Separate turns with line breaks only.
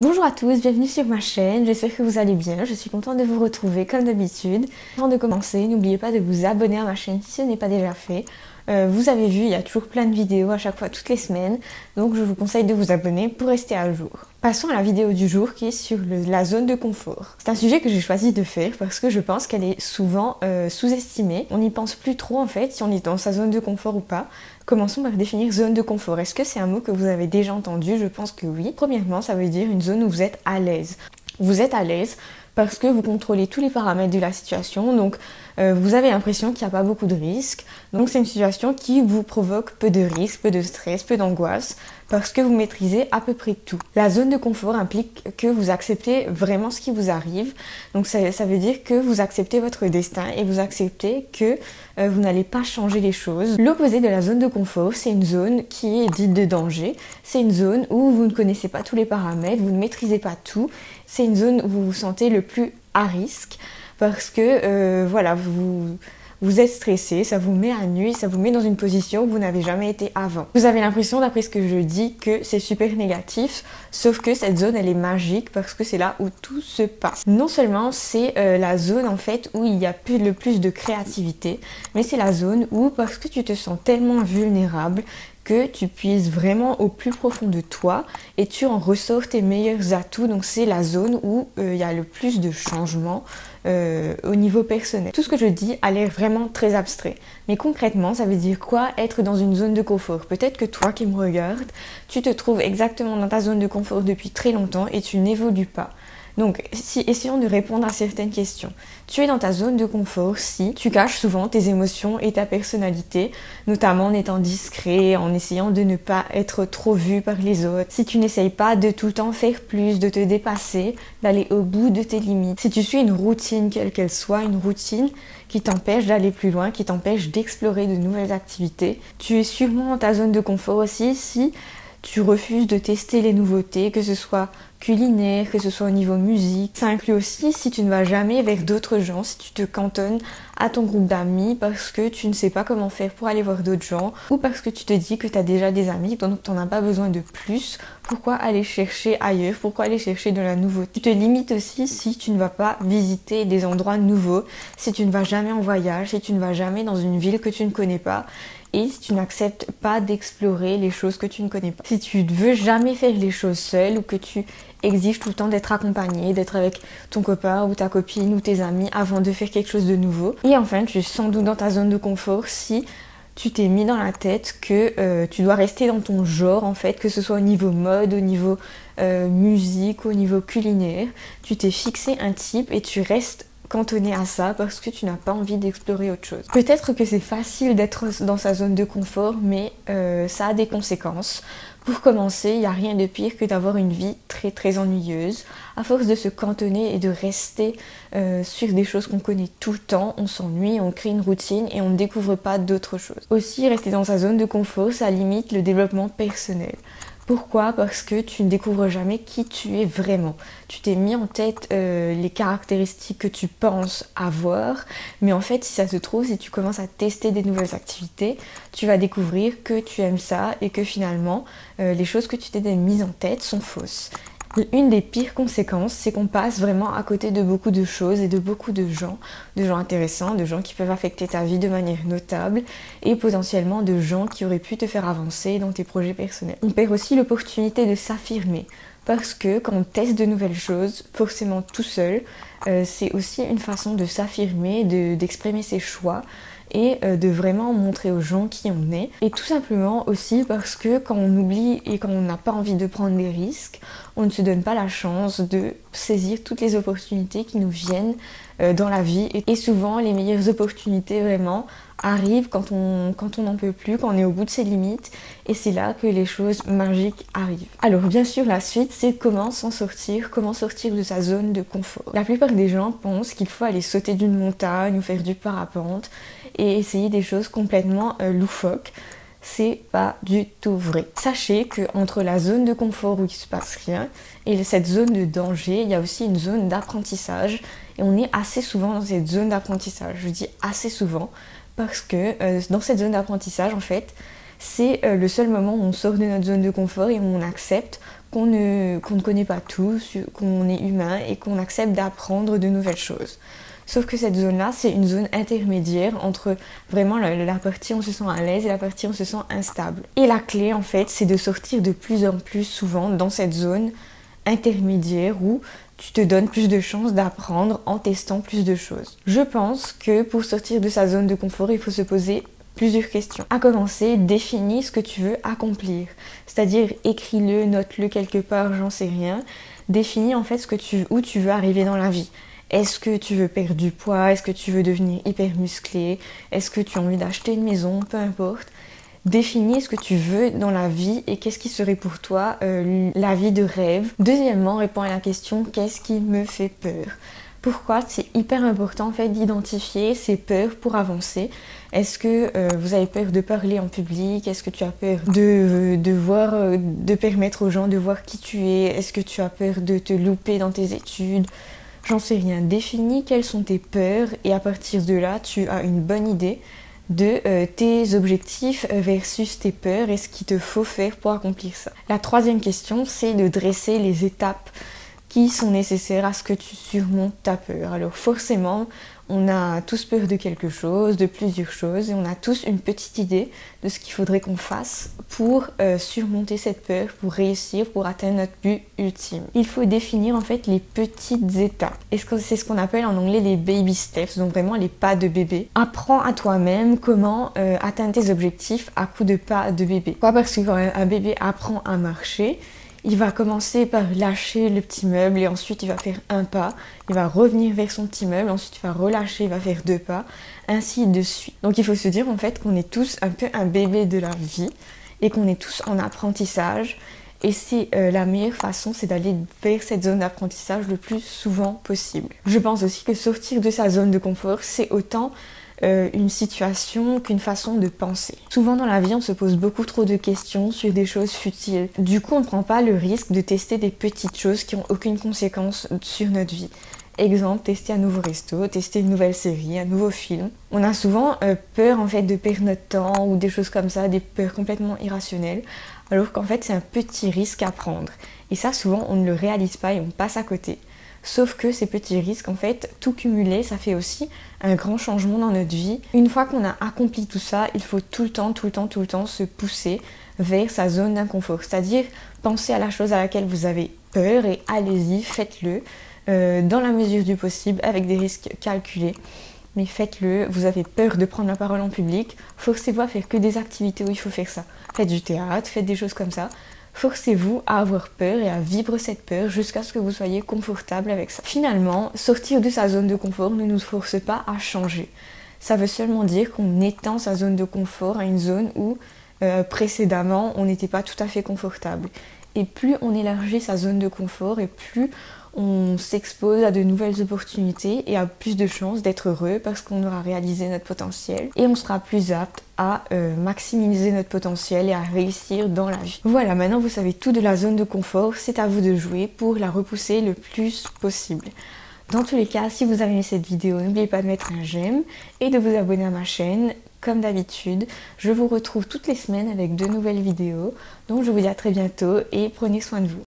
Bonjour à tous, bienvenue sur ma chaîne, j'espère que vous allez bien, je suis contente de vous retrouver comme d'habitude. Avant de commencer, n'oubliez pas de vous abonner à ma chaîne si ce n'est pas déjà fait. Vous avez vu, il y a toujours plein de vidéos à chaque fois, toutes les semaines, donc je vous conseille de vous abonner pour rester à jour. Passons à la vidéo du jour qui est sur la zone de confort. C'est un sujet que j'ai choisi de faire parce que je pense qu'elle est souvent sous-estimée. On n'y pense plus trop en fait, si on est dans sa zone de confort ou pas. Commençons par définir zone de confort. Est-ce que c'est un mot que vous avez déjà entendu? Je pense que oui. Premièrement, ça veut dire une zone où vous êtes à l'aise. Vous êtes à l'aise parce que vous contrôlez tous les paramètres de la situation, donc vous avez l'impression qu'il n'y a pas beaucoup de risques. Donc c'est une situation qui vous provoque peu de risques, peu de stress, peu d'angoisse, parce que vous maîtrisez à peu près tout. La zone de confort implique que vous acceptez vraiment ce qui vous arrive. Donc ça veut dire que vous acceptez votre destin et vous acceptez que vous n'allez pas changer les choses. L'opposé de la zone de confort, c'est une zone qui est dite de danger. C'est une zone où vous ne connaissez pas tous les paramètres, vous ne maîtrisez pas tout. C'est une zone où vous vous sentez le plus à risque parce que voilà, vous êtes stressé, ça vous met à nu, ça vous met dans une position où vous n'avez jamais été avant. Vous avez l'impression, d'après ce que je dis, que c'est super négatif, sauf que cette zone, elle est magique parce que c'est là où tout se passe. Non seulement c'est la zone en fait où il y a le plus de créativité, mais c'est la zone où, parce que tu te sens tellement vulnérable, que tu puises vraiment au plus profond de toi et tu en ressors tes meilleurs atouts. Donc c'est la zone où il y a le plus de changements au niveau personnel. Tout ce que je dis a l'air vraiment très abstrait. Mais concrètement, ça veut dire quoi être dans une zone de confort? Peut-être que toi qui me regardes, tu te trouves exactement dans ta zone de confort depuis très longtemps et tu n'évolues pas. Donc, essayons de répondre à certaines questions. Tu es dans ta zone de confort si tu caches souvent tes émotions et ta personnalité, notamment en étant discret, en essayant de ne pas être trop vu par les autres. Si tu n'essayes pas de tout le temps faire plus, de te dépasser, d'aller au bout de tes limites. Si tu suis une routine, quelle qu'elle soit, une routine qui t'empêche d'aller plus loin, qui t'empêche d'explorer de nouvelles activités. Tu es sûrement dans ta zone de confort aussi si tu refuses de tester les nouveautés, que ce soit culinaire, que ce soit au niveau musique. Ça inclut aussi si tu ne vas jamais vers d'autres gens, si tu te cantonnes à ton groupe d'amis parce que tu ne sais pas comment faire pour aller voir d'autres gens ou parce que tu te dis que tu as déjà des amis donc tu n'en as pas besoin de plus. Pourquoi aller chercher ailleurs? Pourquoi aller chercher de la nouveauté? Tu te limites aussi si tu ne vas pas visiter des endroits nouveaux, si tu ne vas jamais en voyage, si tu ne vas jamais dans une ville que tu ne connais pas. Et si tu n'acceptes pas d'explorer les choses que tu ne connais pas. Si tu ne veux jamais faire les choses seule ou que tu exiges tout le temps d'être accompagné, d'être avec ton copain ou ta copine ou tes amis avant de faire quelque chose de nouveau. Et enfin, tu es sans doute dans ta zone de confort si tu t'es mis dans la tête que tu dois rester dans ton genre en fait, que ce soit au niveau mode, au niveau musique, au niveau culinaire. Tu t'es fixé un type et tu restes cantonné à ça parce que tu n'as pas envie d'explorer autre chose. Peut-être que c'est facile d'être dans sa zone de confort, mais ça a des conséquences. Pour commencer, il n'y a rien de pire que d'avoir une vie très très ennuyeuse. À force de se cantonner et de rester sur des choses qu'on connaît tout le temps, on s'ennuie, on crée une routine et on ne découvre pas d'autres choses. Aussi, rester dans sa zone de confort, ça limite le développement personnel. Pourquoi? Parce que tu ne découvres jamais qui tu es vraiment. Tu t'es mis en tête les caractéristiques que tu penses avoir, mais en fait, si ça se trouve, si tu commences à tester des nouvelles activités, tu vas découvrir que tu aimes ça et que finalement, les choses que tu t'es mises en tête sont fausses. Une des pires conséquences, c'est qu'on passe vraiment à côté de beaucoup de choses et de beaucoup de gens intéressants, de gens qui peuvent affecter ta vie de manière notable et potentiellement de gens qui auraient pu te faire avancer dans tes projets personnels. On perd aussi l'opportunité de s'affirmer parce que quand on teste de nouvelles choses, forcément tout seul, c'est aussi une façon de s'affirmer, d'exprimer ses choix et de vraiment montrer aux gens qui on est. Et tout simplement aussi parce que quand on oublie et quand on n'a pas envie de prendre des risques, on ne se donne pas la chance de saisir toutes les opportunités qui nous viennent dans la vie. Et souvent, les meilleures opportunités vraiment arrivent quand on n'en peut plus, quand on est au bout de ses limites. Et c'est là que les choses magiques arrivent. Alors bien sûr, la suite, c'est comment s'en sortir, comment sortir de sa zone de confort. La plupart des gens pensent qu'il faut aller sauter d'une montagne ou faire du parapente et essayer des choses complètement loufoques. C'est pas du tout vrai. Sachez que entre la zone de confort où il se passe rien et cette zone de danger, il y a aussi une zone d'apprentissage et on est assez souvent dans cette zone d'apprentissage. Je dis assez souvent parce que dans cette zone d'apprentissage en fait, c'est le seul moment où on sort de notre zone de confort et où on accepte qu'on ne connaît pas tout, qu'on est humain et qu'on accepte d'apprendre de nouvelles choses. Sauf que cette zone-là, c'est une zone intermédiaire entre vraiment la partie où on se sent à l'aise et la partie où on se sent instable. Et la clé, en fait, c'est de sortir de plus en plus souvent dans cette zone intermédiaire où tu te donnes plus de chances d'apprendre en testant plus de choses. Je pense que pour sortir de sa zone de confort, il faut se poser plusieurs questions. À commencer, définis ce que tu veux accomplir. C'est-à-dire, écris-le, note-le quelque part, j'en sais rien. Définis en fait où tu veux arriver dans la vie. Est-ce que tu veux perdre du poids? Est-ce que tu veux devenir hyper musclé? Est-ce que tu as envie d'acheter une maison? Peu importe. Définis ce que tu veux dans la vie et qu'est-ce qui serait pour toi la vie de rêve. Deuxièmement, réponds à la question qu'est-ce qui me fait peur? Pourquoi? C'est hyper important en fait d'identifier ces peurs pour avancer. Est-ce que vous avez peur de parler en public? Est-ce que tu as peur de permettre aux gens de voir qui tu es? Est-ce que tu as peur de te louper dans tes études? J'en sais rien. Définis quelles sont tes peurs et à partir de là, tu as une bonne idée de tes objectifs versus tes peurs et ce qu'il te faut faire pour accomplir ça. La troisième question, c'est de dresser les étapes qui sont nécessaires à ce que tu surmontes ta peur. Alors forcément, on a tous peur de quelque chose, de plusieurs choses, et on a tous une petite idée de ce qu'il faudrait qu'on fasse pour surmonter cette peur, pour réussir, pour atteindre notre but ultime. Il faut définir en fait les petites étapes. Et c'est ce qu'on appelle en anglais les baby steps, donc vraiment les pas de bébé. Apprends à toi-même comment atteindre tes objectifs à coups de pas de bébé. Pourquoi? Parce que quand un bébé apprend à marcher, il va commencer par lâcher le petit meuble et ensuite il va faire un pas, il va revenir vers son petit meuble, ensuite il va relâcher, il va faire 2 pas, ainsi de suite. Donc il faut se dire en fait qu'on est tous un peu un bébé de la vie et qu'on est tous en apprentissage et c'est la meilleure façon, c'est d'aller vers cette zone d'apprentissage le plus souvent possible. Je pense aussi que sortir de sa zone de confort, c'est autant une situation qu'une façon de penser. Souvent dans la vie, on se pose beaucoup trop de questions sur des choses futiles. Du coup, on ne prend pas le risque de tester des petites choses qui n'ont aucune conséquence sur notre vie. Exemple, tester un nouveau resto, tester une nouvelle série, un nouveau film. On a souvent peur en fait de perdre notre temps ou des choses comme ça, des peurs complètement irrationnelles, alors qu'en fait c'est un petit risque à prendre. Et ça, souvent, on ne le réalise pas et on passe à côté. Sauf que ces petits risques, en fait, tout cumulé, ça fait aussi un grand changement dans notre vie. Une fois qu'on a accompli tout ça, il faut tout le temps se pousser vers sa zone d'inconfort. C'est-à-dire penser à la chose à laquelle vous avez peur et allez-y, faites-le dans la mesure du possible avec des risques calculés. Mais faites-le, vous avez peur de prendre la parole en public, forcez-vous à faire que des activités où il faut faire ça. Faites du théâtre, faites des choses comme ça. Forcez-vous à avoir peur et à vivre cette peur jusqu'à ce que vous soyez confortable avec ça. Finalement, sortir de sa zone de confort ne nous force pas à changer. Ça veut seulement dire qu'on étend sa zone de confort à une zone où précédemment on n'était pas tout à fait confortable. Et plus on élargit sa zone de confort et plus on s'expose à de nouvelles opportunités et à plus de chances d'être heureux parce qu'on aura réalisé notre potentiel et on sera plus apte à maximiser notre potentiel et à réussir dans la vie. Voilà, maintenant vous savez tout de la zone de confort, c'est à vous de jouer pour la repousser le plus possible. Dans tous les cas, si vous avez aimé cette vidéo, n'oubliez pas de mettre un j'aime et de vous abonner à ma chaîne. Comme d'habitude, je vous retrouve toutes les semaines avec de nouvelles vidéos. Donc je vous dis à très bientôt et prenez soin de vous.